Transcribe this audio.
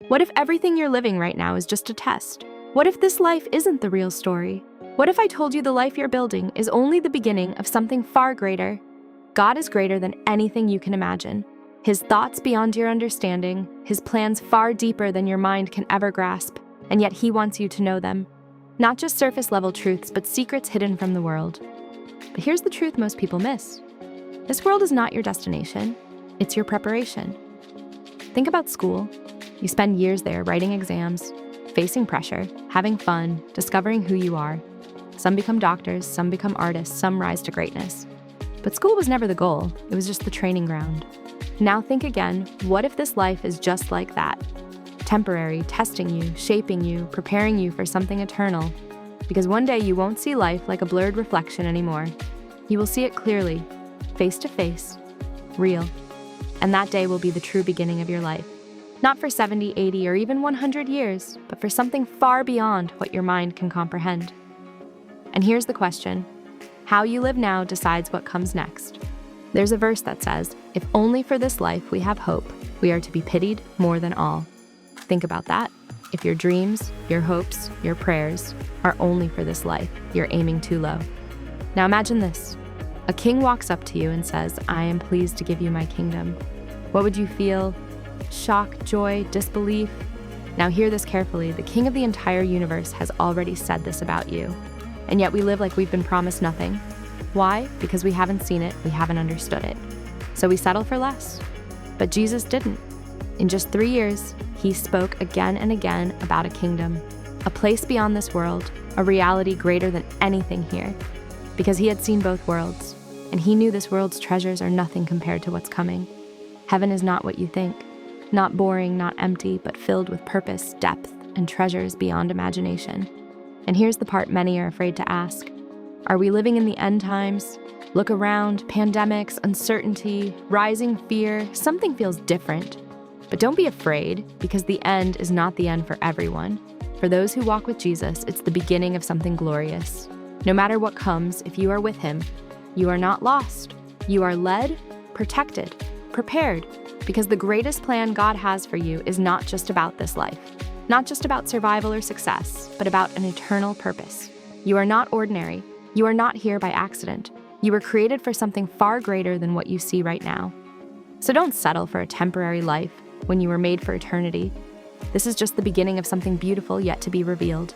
What if everything you're living right now is just a test? What if this life isn't the real story? What if I told you the life you're building is only the beginning of something far greater? God is greater than anything you can imagine. His thoughts beyond your understanding, his plans far deeper than your mind can ever grasp, and yet he wants you to know them. Not just surface-level truths, but secrets hidden from the world. But here's the truth most people miss. This world is not your destination, it's your preparation. Think about school. You spend years there writing exams, facing pressure, having fun, discovering who you are. Some become doctors, some become artists, some rise to greatness. But school was never the goal, it was just the training ground. Now think again, what if this life is just like that? Temporary, testing you, shaping you, preparing you for something eternal. Because one day you won't see life like a blurred reflection anymore. You will see it clearly, face to face, real. And that day will be the true beginning of your life. Not for 70, 80, or even 100 years, but for something far beyond what your mind can comprehend. And here's the question. How you live now decides what comes next. There's a verse that says, if only for this life we have hope, we are to be pitied more than all. Think about that. If your dreams, your hopes, your prayers are only for this life, you're aiming too low. Now imagine this. A king walks up to you and says, I am pleased to give you my kingdom. What would you feel? Shock, joy, disbelief? Now hear this carefully. The king of the entire universe has already said this about you. And yet we live like we've been promised nothing. Why? Because we haven't seen it, we haven't understood it. So we settle for less. But Jesus didn't. In just 3 years, he spoke again and again about a kingdom, a place beyond this world, a reality greater than anything here. Because he had seen both worlds, and he knew this world's treasures are nothing compared to what's coming. Heaven is not what you think. Not boring, not empty, but filled with purpose, depth, and treasures beyond imagination. And here's the part many are afraid to ask. Are we living in the end times? Look around, pandemics, uncertainty, rising fear, something feels different. But don't be afraid, because the end is not the end for everyone. For those who walk with Jesus, it's the beginning of something glorious. No matter what comes, if you are with him, you are not lost. You are led, protected, prepared, because the greatest plan God has for you is not just about this life, not just about survival or success, but about an eternal purpose. You are not ordinary. You are not here by accident. You were created for something far greater than what you see right now. So don't settle for a temporary life when you were made for eternity. This is just the beginning of something beautiful yet to be revealed.